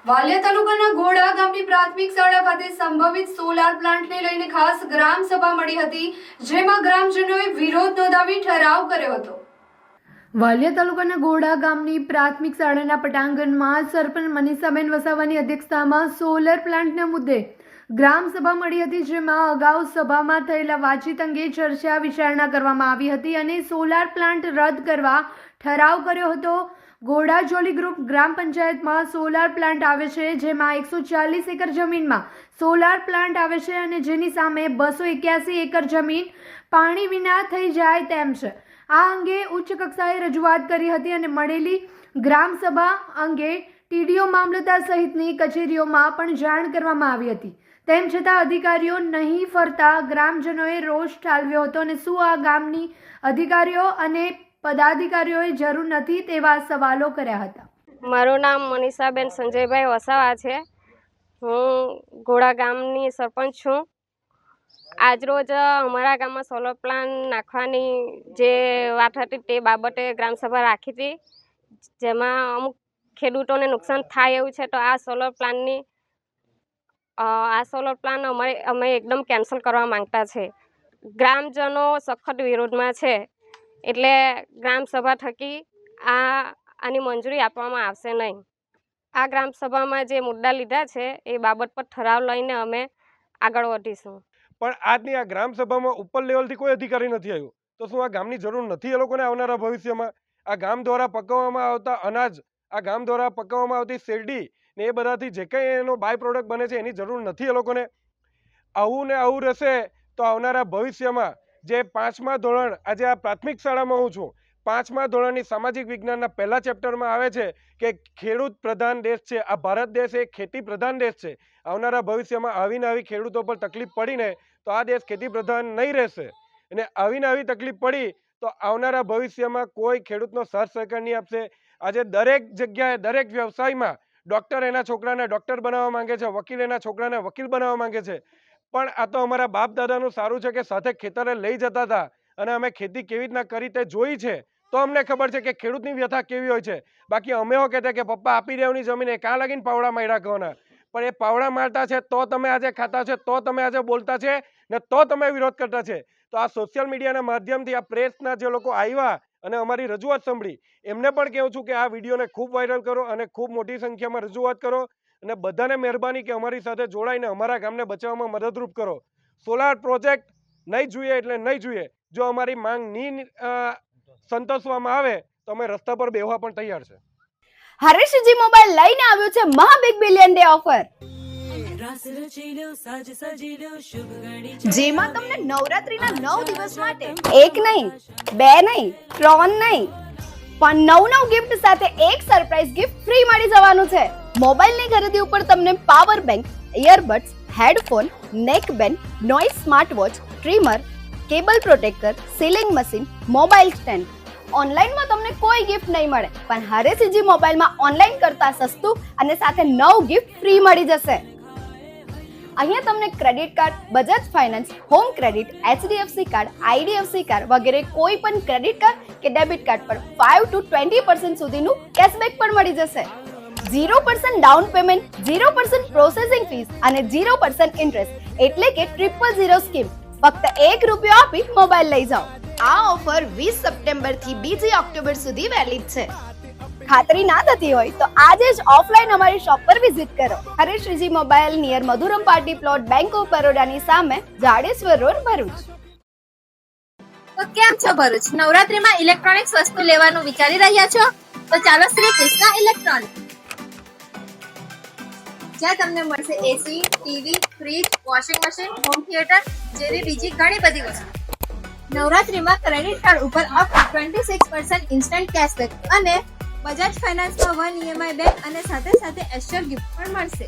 વાલિયા તાલુકાના ગોડા ગામની પ્રાથમિક શાળા ખાતે સંભવિત સોલાર પ્લાન્ટને લઈને ખાસ ગ્રામ સભા મળી હતી, જેમાં ગ્રામજનોએ વિરોધ નોંધાવી ઠરાવ કર્યો હતો. વાલિયા તાલુકાના ગોડા ગામની પ્રાથમિક શાળાના પટાંગણમાં સરપંચ મનીષાબેન વસાવાની અધ્યક્ષતામાં સોલર પ્લાન્ટના મુદ્દે ગ્રામ સભા મળી હતી, જેમાં અગાઉ સભામાં થયેલા વાતચીત અંગે ચર્ચા વિચારણા કરવામાં આવી હતી અને સોલાર પ્લાન્ટ રદ કરવા ઠરાવ કર્યો હતો. ગોડા જોલી ગ્રુપ ગ્રામ પંચાયતમાં સોલાર પ્લાન્ટ આવે છે, જેમાં 140 એકર જમીનમાં સોલાર પ્લાન્ટ આવે છે અને જેની સામે 281 એકર જમીન પાણી વિના થઈ જાય તેમ છે. આ અંગે ઉચ્ચ કક્ષાએ રજૂઆત કરી હતી અને મળેલી ગ્રામ સભા અંગે ટીડીઓ મામલતદાર સહિતની કચેરીઓમાં પણ જાણ કરવામાં આવી હતી. તેમ છતાં અધિકારીઓ નહીં ફરતા ગ્રામજનોએ રોષ ઠાલવ્યો હતો અને શું આ ગામની અધિકારીઓ અને પદાધિકારીઓએ જરૂર નથી તેવા સવાલો કર્યા હતા. મારું નામ મનીષાબેન સંજયભાઈ વસાવા છે. હું ઘોડા ગામની સરપંચ છું. આજરોજ અમારા ગામમાં સોલર પ્લાન્ટ નાખવાની જે વાત હતી તે બાબતે ગ્રામસભા રાખી હતી, જેમાં અમુક ખેડૂતોને નુકસાન થાય એવું છે. તો આ સોલર પ્લાન્ટ અમે એકદમ કેન્સલ કરવા માંગતા છે. ગ્રામજનો સખત વિરોધમાં છે, એટલે ગ્રામસભા થકી આની મંજૂરી આપવામાં આવશે નહીં. આ ગ્રામસભામાં જે મુદ્દા લીધા છે એ બાબત પર ઠરાવ લઈને અમે આગળ વધીશું. પણ આજની આ ગ્રામસભામાં ઉપર લેવલથી કોઈ અધિકારી નથી આવ્યો, તો શું આ ગામની જરૂર નથી એ લોકોને આવનારા ભવિષ્યમાં? આ ગામ દ્વારા પકવવામાં આવતા અનાજ, આ ગામ દ્વારા પકવવામાં આવતી શેરડી ને એ બધાથી જે કંઈ એનો બાય પ્રોડક્ટ બને છે એની જરૂર નથી એ લોકોને? આવું ને આવું રહેશે તો આવનારા ભવિષ્યમાં જે 5મા ધોરણ, આજે આ પ્રાથમિક શાળામાં હું છું, 5મા ધોરણની સામાજિક વિજ્ઞાનના પહેલા ચેપ્ટરમાં આવે છે કે ખેડૂત પ્રધાન દેશ છે. આ ભારત દેશ એ ખેતી પ્રધાન દેશ છે. આવનારા ભવિષ્યમાં આવીને આવી ખેડૂતો પર તકલીફ પડીને તો આ દેશ ખેતી પ્રધાન નહીં રહેશે, અને આવીને આવી તકલીફ પડી તો આવનારા ભવિષ્યમાં કોઈ ખેડૂતનો સાથ સહકાર નહીં આપશે. આજે દરેક જગ્યાએ, દરેક વ્યવસાયમાં ડૉક્ટર એના છોકરાને ડૉક્ટર બનાવવા માંગે છે, વકીલ એના છોકરાને વકીલ બનાવવા માંગે છે. પણ આ તો અમારા બાપ દાદાનું સારું છે કે સાથે ખેતરે લઈ જતા હતા અને અમે ખેતી કેવી રીતના કરી તે જોઈ છે, તો અમને ખબર છે કે ખેડૂતની વ્યથા કેવી હોય છે. બાકી અમે હો કહેતા કે પપ્પા આપી દેવાની જમીન એ કાં લાગીને પાવડા માર્યા કરવાના, પણ એ પાવડા મારતા છે તો તમે આજે ખાતા છે, તો તમે આજે બોલતા છે ને તો તમે વિરોધ કરતા છે. તો આ સોશિયલ મીડિયાના માધ્યમથી આ પ્રેસના જે લોકો આવ્યા અને અમારી રજૂઆત સાંભળી, એમને પણ કહું છું કે આ વિડીયોને ખૂબ વાયરલ કરો અને ખૂબ મોટી સંખ્યામાં રજૂઆત કરો, અને બધાને મહેરબાની કે અમારી સાથે જોડાઈને અમારા ગામને બચાવવામાં મદદરૂપ કરો. સોલાર પ્રોજેક્ટ નહીં જોઈએ એટલે નહીં જોઈએ. જો અમારી માંગ નહીં સંતોષવામાં આવે તો અમે રસ્તા પર બેહવા પણ તૈયાર છે. હરેશજી મોબાઈલ લઈને આવ્યો છે મહા બિગ બિલિયન ડે ઓફર, જેમાં તમને નવરાત્રીના 9 દિવસ માટે એક નહીં, બે નહીં, 3 નહીં, પણ 9 ગિફ્ટ સાથે એક સરપ્રાઈઝ ગિફ્ટ ફ્રી મળી જવાનું છે. મોબાઈલની ખરીદી ઉપર તમને પાવર બેંક, ઇયરબડ્સ, હેડફોન, નેક band, noise smart watch, trimmer, cable protractor, sealing machine, mobile stand. ઓનલાઈનમાં તમને કોઈ ગિફ્ટ નહીં મળે, પણ હરેશજી મોબાઈલમાં ઓનલાઈન કરતા સસ્તું અને સાથે 9 ગિફ્ટ ફ્રી મળી જશે. અહીંયા તમને credit card, Bajaj finance, home credit, HDFC card, IDFC card વગેરે કોઈ પણ ક્રેડિટ કાર્ડ કે ડેબિટ કાર્ડ પર 5 to 20% સુધીનું કેશબેક પણ મળી જશે. 0% ડાઉન પેમેન્ટ, 0% પ્રોસેસિંગ ફીસ અને 0% ઇન્ટરેસ્ટ, એટલે કે 000 સ્કીમ. ફક્ત ₹1 આપી મોબાઈલ લઈ જાઓ. આ ઓફર 20 સપ્ટેમ્બર થી 2 ઓક્ટોબર સુધી વેલિડ છે. ખાતરી ના થતી હોય તો આજે જ ઓફલાઈન અમારી શોપ પર વિઝિટ કરો. Hareshji mobile near Madhuram party plot, bank of બરોડાની સામે, જાડેશ્વર રોડ, ભરૂચ. તો કેમ છો ભરૂચ? નવરાત્રીમાં ઇલેક્ટ્રોનિક્સ વસ્તુ લેવાનું વિચારી રહ્યા છો? તો ચાલો શ્રી કૃષ્ણ ઇલેક્ટ્રોનિક્સ, જ્યાં તમને મળશે AC, TV, fridge, washing machine, home theatre જેવી બીજી ઘણી બધી વસ્તુ. નવરાત્રીમાં ક્રેડિટ કાર્ડ ઉપર અપ ટુ 26% ઇન્સ્ટન્ટ કેશબેક અને બજાજ ફાઇનાન્સમાં 1 EMI બેક અને સાથે સાથે એશ્યોર ગિફ્ટ પણ મળશે.